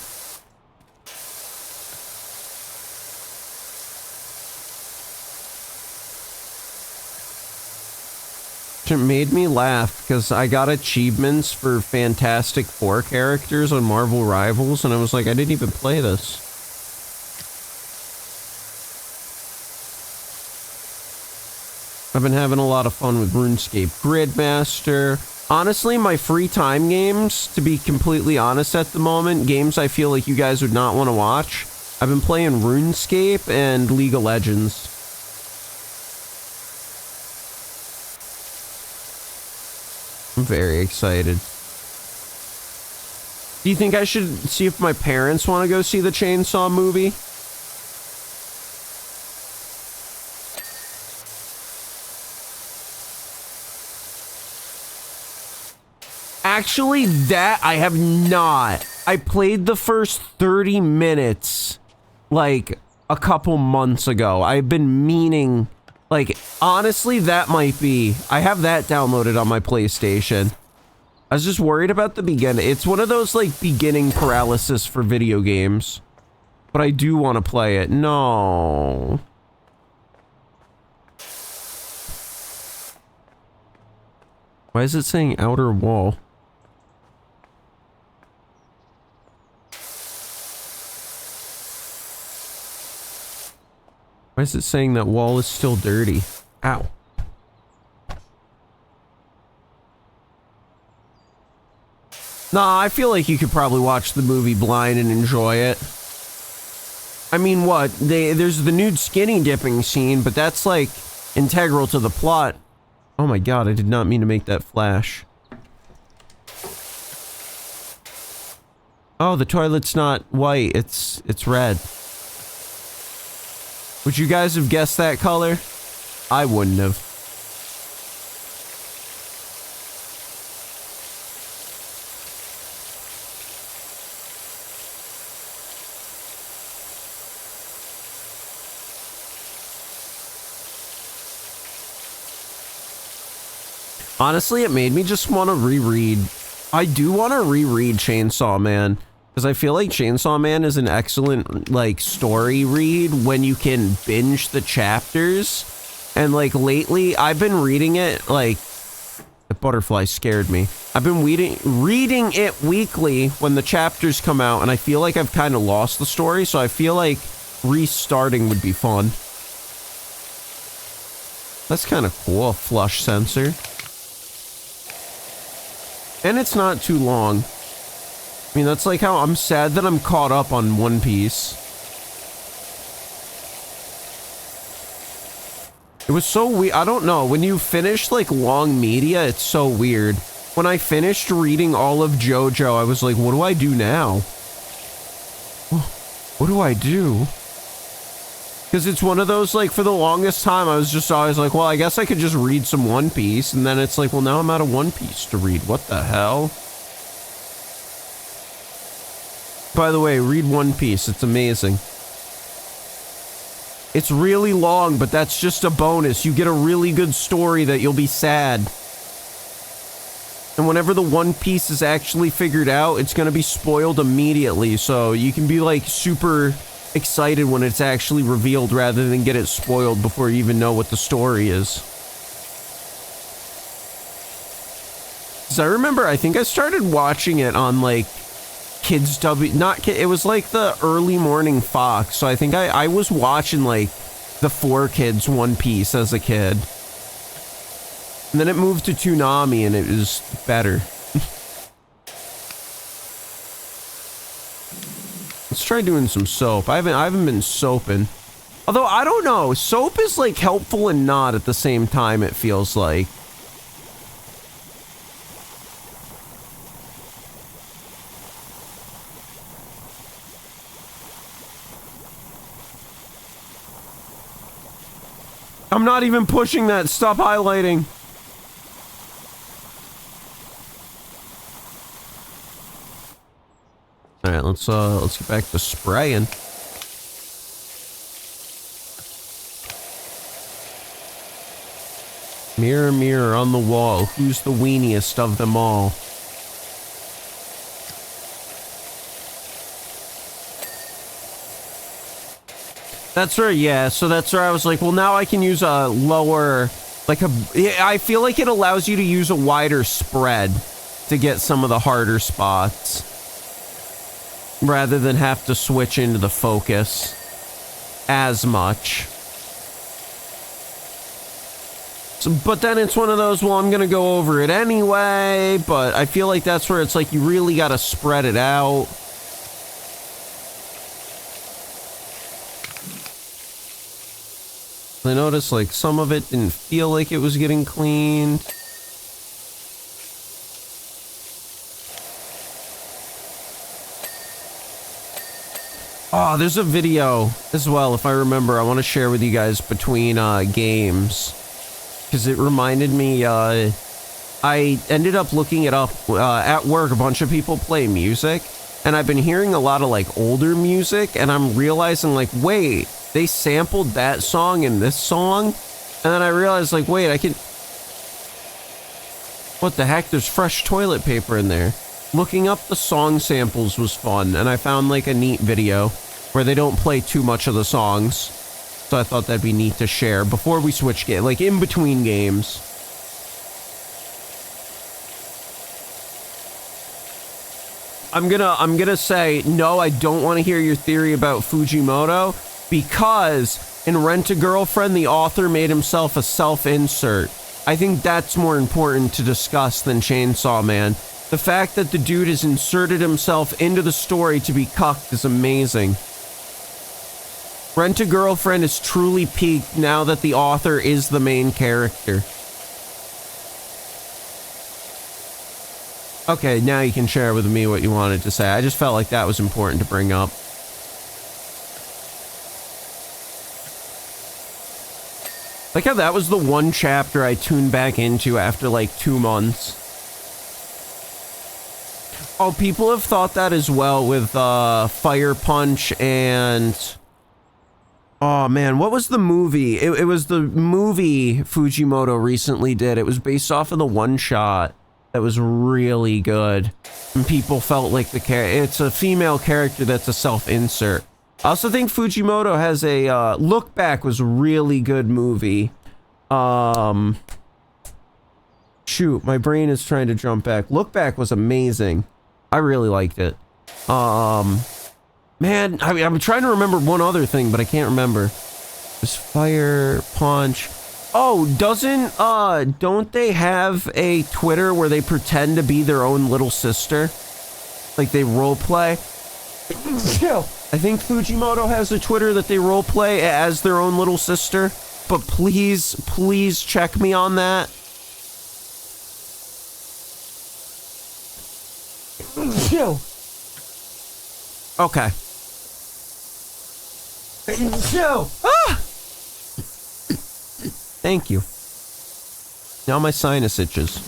It made me laugh because I got achievements for Fantastic Four characters on Marvel Rivals, and I was like, I didn't even play this. I've been having a lot of fun with RuneScape Gridmaster. Honestly, my free time games, to be completely honest at the moment, games I feel like you guys would not want to watch, I've been playing RuneScape and League of Legends. I'm very excited. Do you think I should see if my parents want to go see the Chainsaw movie? Actually, that I have not. I played the first 30 minutes like a couple months ago. I've been meaning, like, honestly, that might be. I have that downloaded on my PlayStation. I was just worried about the beginning. It's one of those, like, beginning paralysis for video games. But I do want to play it. No. Why is it saying outer wall? Why is it saying that wall is still dirty? Ow. Nah, I feel like you could probably watch the movie blind and enjoy it. I mean, what? There's the nude skinny dipping scene, but that's, like, integral to the plot. Oh my god, I did not mean to make that flash. Oh, the toilet's not white, it's red. Would you guys have guessed that color? I wouldn't have. Honestly, it made me just want to reread. I do want to reread Chainsaw Man because I feel like Chainsaw Man is an excellent like story read when you can binge the chapters. And like lately, I've been reading it like the butterfly scared me. I've been reading it weekly when the chapters come out, and I feel like I've kind of lost the story. So I feel like restarting would be fun. That's kind of cool, a flush sensor. And it's not too long. I mean, that's like how I'm sad that I'm caught up on One Piece. It was so weird. I don't know. When you finish like long media, it's so weird. When I finished reading all of JoJo, I was like, what do I do now? What do I do? Because it's one of those, like, for the longest time, I was just always like, well, I guess I could just read some One Piece. And then it's like, well, now I'm out of One Piece to read. What the hell? By the way, read One Piece. It's amazing. It's really long, but that's just a bonus. You get a really good story that you'll be sad. And whenever the One Piece is actually figured out, it's going to be spoiled immediately. So you can be, like, super excited when it's actually revealed rather than get it spoiled before you even know what the story is. Because I remember, I think I started watching it on, like, Kids W... it was, like, the early morning Fox. So I think I was watching, like, the 4Kids One Piece as a kid. And then it moved to Toonami, and it was better. Let's try doing some soap. I haven't been soaping. Although, I don't know. Soap is, like, helpful and not at the same time, it feels like. I'm not even pushing that. Stop highlighting. All right, let's get back to spraying. Mirror, mirror on the wall, who's the weeniest of them all? That's right, yeah. So that's where I was like, well, now I can use a lower, like I feel like it allows you to use a wider spread to get some of the harder spots, rather than have to switch into the focus as much. So, but then it's one of those, well, I'm going to go over it anyway, but I feel like that's where it's like you really got to spread it out. I noticed like some of it didn't feel like it was getting cleaned. Oh, there's a video as well, if I remember, I want to share with you guys between games. Because it reminded me, I ended up looking it up at work. A bunch of people play music, and I've been hearing a lot of like older music, and I'm realizing like, wait, they sampled that song in this song? And then I realized like, wait, I can... What the heck? There's fresh toilet paper in there. Looking up the song samples was fun, and I found like a neat video where they don't play too much of the songs. So I thought that'd be neat to share before we switch game, like in between games. I'm gonna say, no, I don't want to hear your theory about Fujimoto, because in Rent a Girlfriend, the author made himself a self-insert. I think that's more important to discuss than Chainsaw Man. The fact that the dude has inserted himself into the story to be cucked is amazing. Rent a Girlfriend is truly peaked now that the author is the main character. Okay, now you can share with me what you wanted to say. I just felt like that was important to bring up. Like how that was the one chapter I tuned back into after like 2 months. Oh, people have thought that as well with Fire Punch and Oh man, what was the movie? It was the movie Fujimoto recently did. It was based off of the one shot that was really good. And people felt like it's a female character that's a self-insert. I also think Fujimoto has a, Look Back was a really good movie. Shoot, my brain is trying to jump back. Look Back was amazing. I really liked it. Man, I mean, I'm trying to remember one other thing, but I can't remember. There's Fire Punch. Oh, don't they have a Twitter where they pretend to be their own little sister? Like they role play? I think Fujimoto has a Twitter that they role play as their own little sister. But please, please check me on that. Okay. Ah! Thank you. Now my sinus itches.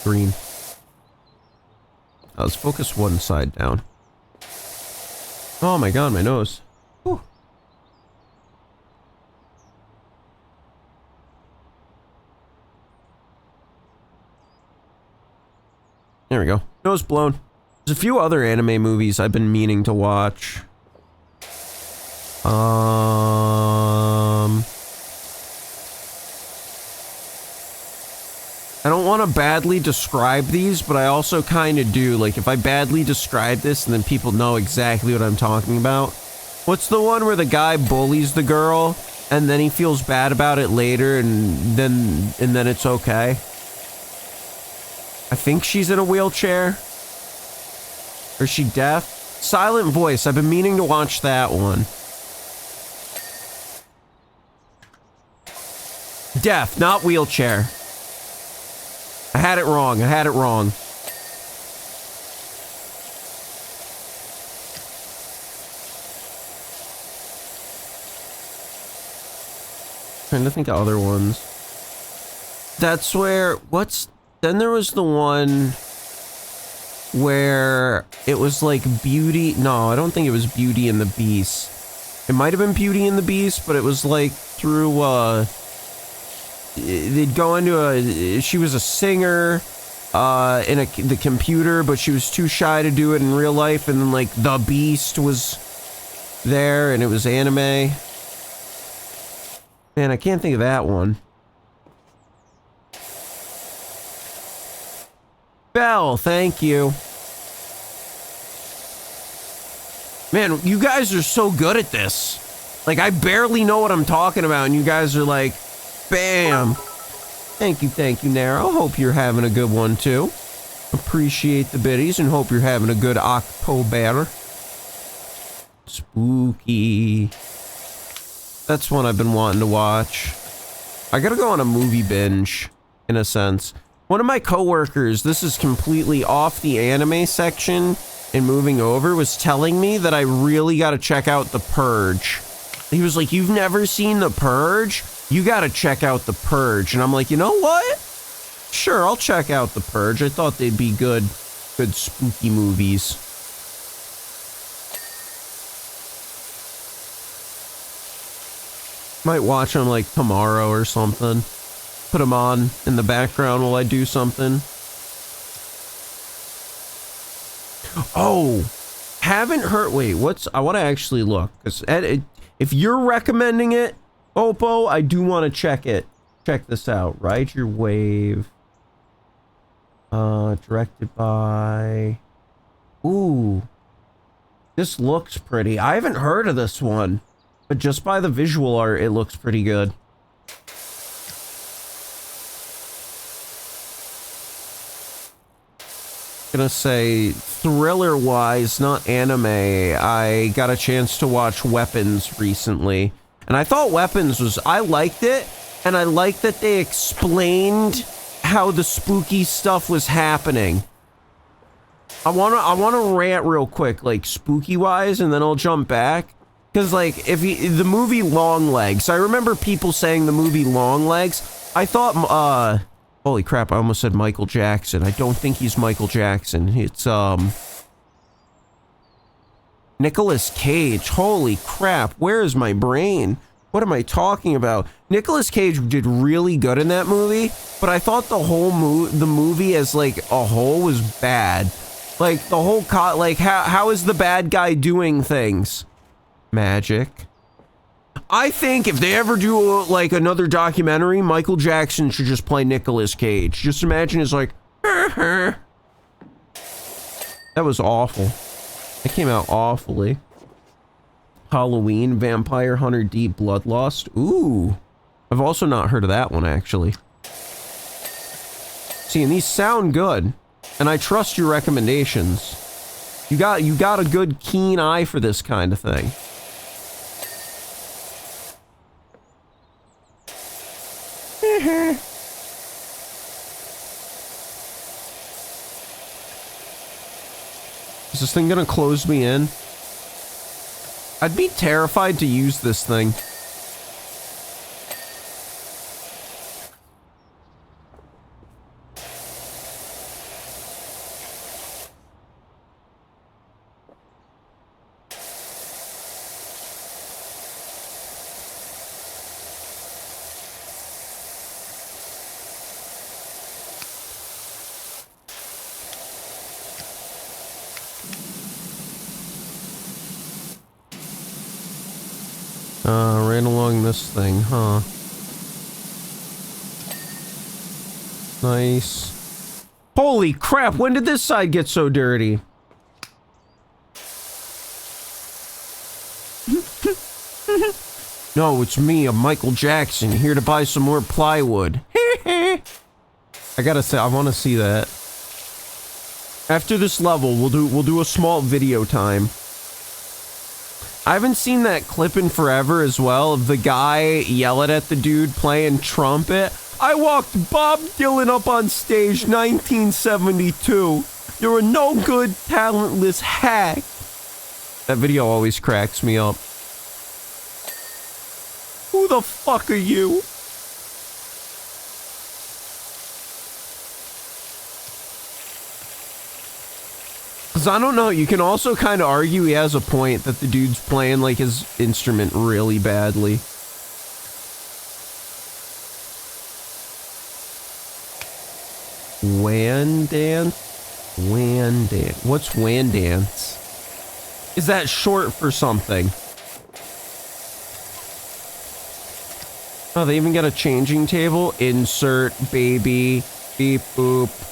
Green. Let's focus one side down. Oh my god, my nose. Whew. There we go. Nose blown. There's a few other anime movies I've been meaning to watch. I don't want to badly describe these, but I also kind of do. Like, if I badly describe this and then people know exactly what I'm talking about. What's the one where the guy bullies the girl and then he feels bad about it later and then it's okay? I think she's in a wheelchair. Or is she deaf? Silent Voice. I've been meaning to watch that one. Deaf, not wheelchair. I had it wrong. I had it wrong. Trying to think of other ones. That's where... Then there was the one where it was like Beauty... No, I don't think it was Beauty and the Beast. It might have been Beauty and the Beast, but it was like through, they'd go into she was a singer, in the computer, but she was too shy to do it in real life, and then, like, the Beast was there, and it was anime. Man, I can't think of that one. Bell, thank you. Man, you guys are so good at this. Like, I barely know what I'm talking about, and you guys are like, bam. Thank you, Nero. Hope you're having a good one, too. Appreciate the biddies, and hope you're having a good October. Spooky. That's one I've been wanting to watch. I gotta go on a movie binge, in a sense. One of my coworkers, this is completely off the anime section and moving over, was telling me that I really gotta check out The Purge. He was like, you've never seen The Purge? You gotta check out The Purge. And I'm like, you know what? Sure, I'll check out The Purge. I thought they'd be good spooky movies. Might watch them like tomorrow or something. Put them on in the background while I do something. Oh, haven't heard. Wait, I want to actually look. Because if you're recommending it, Oppo, I do want to check it. Check this out. Ride Your Wave. Directed by... Ooh. This looks pretty. I haven't heard of this one. But just by the visual art, it looks pretty good. Gonna say, thriller-wise, not anime, I got a chance to watch Weapons recently. And I thought Weapons was... I liked it, and I liked that they explained how the spooky stuff was happening. I wanna rant real quick, like, spooky-wise, and then I'll jump back. Because, like, the movie Longlegs, I remember people saying the movie Longlegs. I thought, holy crap, I almost said Michael Jackson. I don't think he's Michael Jackson. It's, Nicolas Cage. Holy crap. Where is my brain? What am I talking about? Nicolas Cage did really good in that movie, but I thought the whole movie as like a whole was bad. Like the whole how is the bad guy doing things? Magic. I think if they ever do like another documentary, Michael Jackson should just play Nicolas Cage. Just imagine it's like that was awful. It came out awfully. Halloween, Vampire Hunter D, Bloodlust. Ooh. I've also not heard of that one, actually. See, and these sound good. And I trust your recommendations. You got a good, keen eye for this kind of thing. Is this thing gonna close me in? I'd be terrified to use this thing. Right along this thing, huh? Nice. Holy crap, when did this side get so dirty? No, it's me, I'm Michael Jackson, here to buy some more plywood. I gotta say, I wanna see that. After this level, we'll do a small video time. I haven't seen that clip in forever as well of the guy yelling at the dude playing trumpet. I walked Bob Dylan up on stage 1972. You're a no good, talentless hack. That video always cracks me up. Who the fuck are you? Cause I don't know, you can also kind of argue he has a point that the dude's playing like his instrument really badly. Wan dance? Wan dance. What's wan dance? Is that short for something? Oh, they even got a changing table. Insert, baby, beep, boop.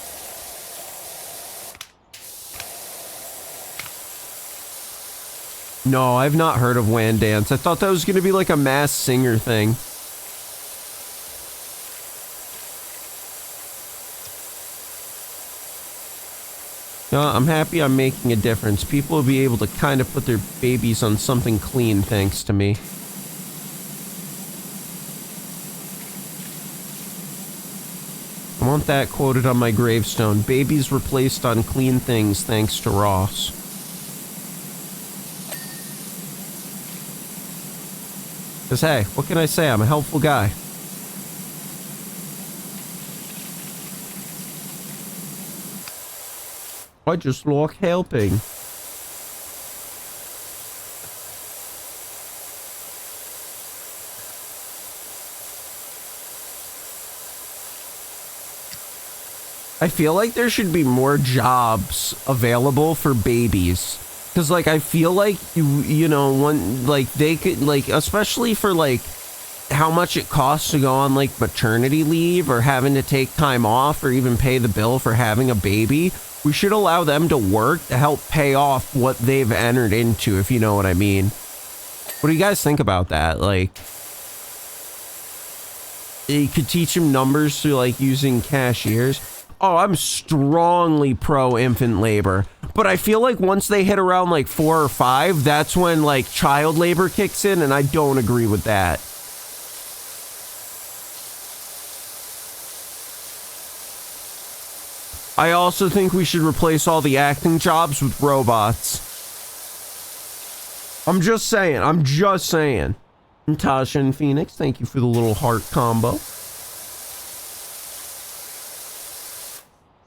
No, I've not heard of Wan Dance. I thought that was going to be like a Masked Singer thing. I'm happy I'm making a difference. People will be able to kind of put their babies on something clean thanks to me. I want that quoted on my gravestone. Babies were placed on clean things thanks to Ross. Because, hey, what can I say? I'm a helpful guy. I just like helping. I feel like there should be more jobs available for babies. Cause like I feel like you know one like they could like especially for like how much it costs to go on like maternity leave or having to take time off or even pay the bill for having a baby, we should allow them to work to help pay off what they've entered into, if you know what I mean. What do you guys think about that? Like you could teach them numbers through like using cashiers. Oh, I'm strongly pro infant labor. But I feel like once they hit around like 4 or 5, that's when like child labor kicks in, and I don't agree with that. I also think we should replace all the acting jobs with robots. I'm just saying. I'm just saying. And Tasha and Phoenix, thank you for the little heart combo.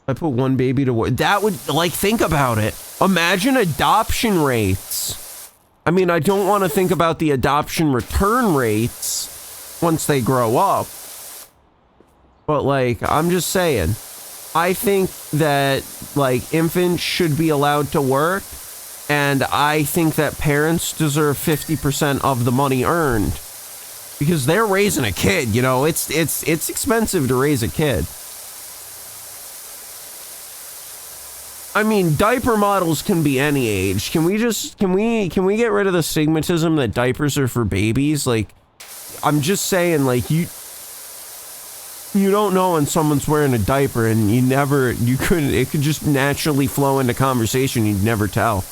I put one baby to work. That would, like, think about it. Imagine adoption rates. I mean, I don't want to think about the adoption return rates once they grow up. But, like, I'm just saying, I think that, like, infants should be allowed to work, and I think that parents deserve 50% of the money earned. Because they're raising a kid, you know, it's expensive to raise a kid. I mean, diaper models can be any age. Can we get rid of the stigmatism that diapers are for babies? Like, I'm just saying, like, you don't know when someone's wearing a diaper, and it could just naturally flow into conversation, you'd never tell.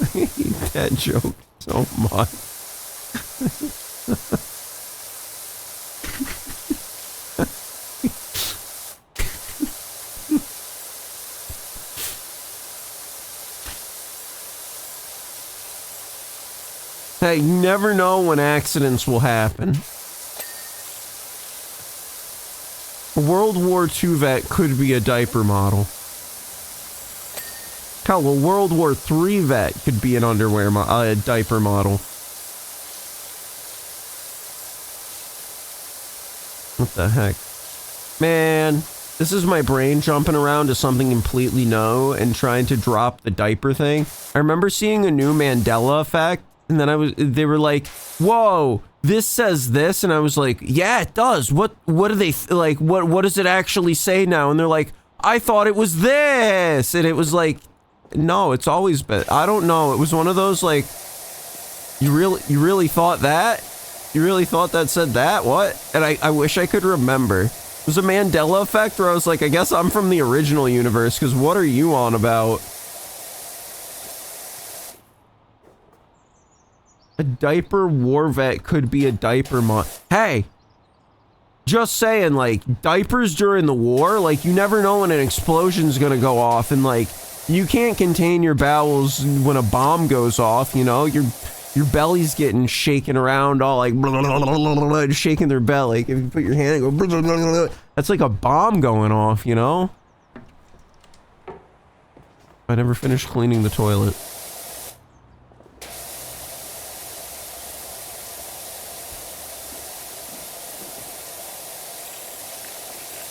I hate that joke so much. Hey, you never know when accidents will happen. A World War II vet could be a diaper model. Hell, a World War III vet could be an a diaper model. What the heck? Man, this is my brain jumping around to something completely new and trying to drop the diaper thing. I remember seeing a new Mandela effect, and then they were like, whoa, this says this, and I was like, yeah, it does. What do they, like, what does it actually say now? And they're like, I thought it was this, and it was like, no, it's always been, I don't know, it was one of those, like, you really thought that? You really thought that said that? What? And I wish I could remember. It was a Mandela effect where I was like, I guess I'm from the original universe, because what are you on about? A diaper war vet could be a diaper mod. Hey! Just saying, like, diapers during the war, like, you never know when an explosion's gonna go off, and, like, you can't contain your bowels when a bomb goes off, you know? Your belly's getting shaken around, all like, blah, blah, blah, blah, blah, shaking their belly. Like, if you put your hand and go, blah, blah, blah, blah, that's like a bomb going off, you know? I never finished cleaning the toilet.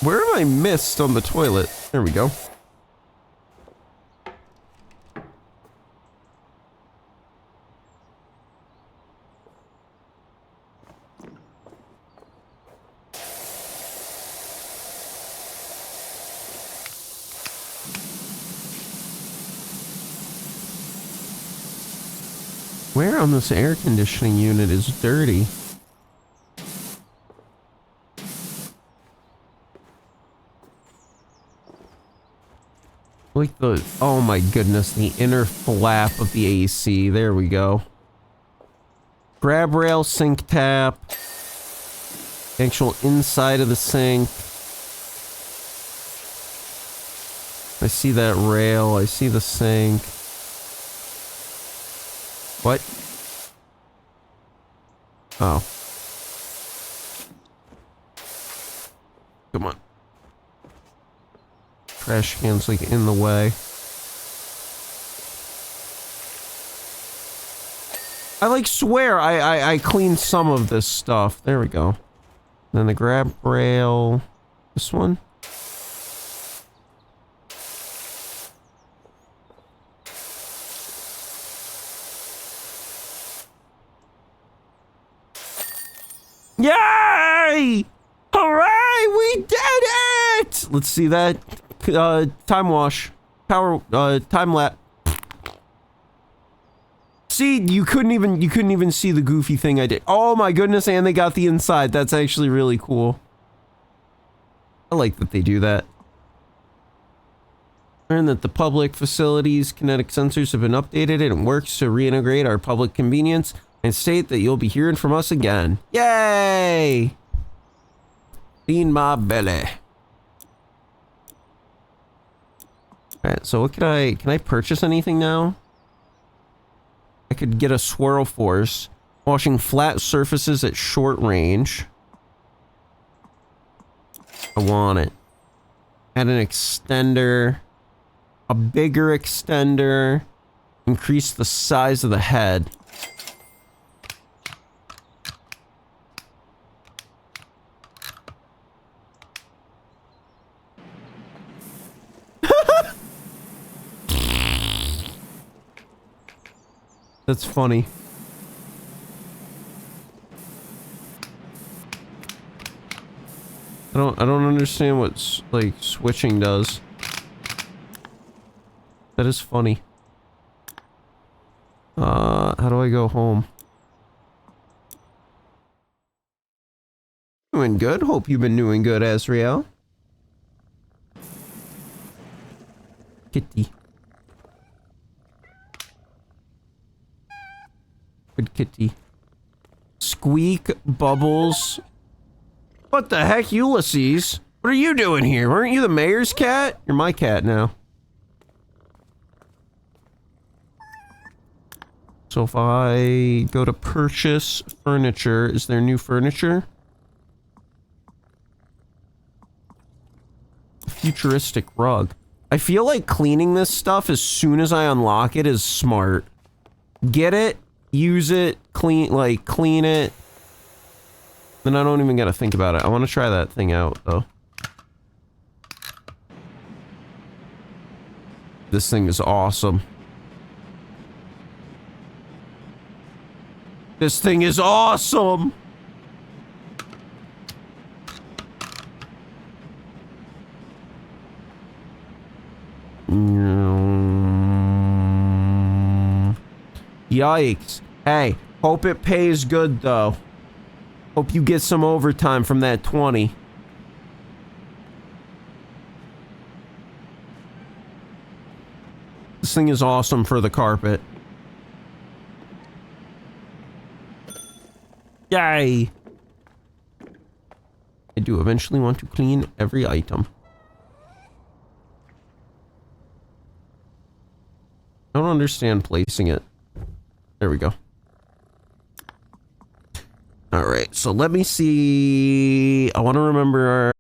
Where am I missed on the toilet? There we go. Where on this air conditioning unit is dirty? Like oh my goodness, the inner flap of the AC. There we go. Grab rail, sink tap. Actual inside of the sink. I see that rail. I see the sink. What? Oh. Come on. Trash can's like in the way. I like swear I cleaned some of this stuff. There we go. Then the grab rail. This one? Yay! Hooray! We did it! Let's see that. Time wash. Time lapse. See, you couldn't even see the goofy thing I did. Oh my goodness, and they got the inside. That's actually really cool. I like that they do that. Learn that the public facilities kinetic sensors have been updated and it works to reintegrate our public convenience and state that you'll be hearing from us again. Yay! Clean my belly. Alright, so what can I purchase anything now? I could get a swirl force, washing flat surfaces at short range. I want it. Add an extender, a bigger extender, Increase the size of the head. That's funny. I don't understand what like switching does. That is funny. How do I go home? Doing good. Hope you've been doing good, Azrael. Kitty. Good kitty. Squeak, Bubbles. What the heck, Ulysses? What are you doing here? Weren't you the mayor's cat? You're my cat now. So if I go to purchase furniture, is there new furniture? Futuristic rug. I feel like cleaning this stuff as soon as I unlock it is smart. Get it, use it, clean it. Then I don't even gotta think about it. I want to try that thing out, though. This thing is awesome. This thing is awesome! Yikes. Hey, hope it pays good, though. Hope you get some overtime from that 20. This thing is awesome for the carpet. Yay! I do eventually want to clean every item. I don't understand placing it. There we go. Alright, so let me see. I want to remember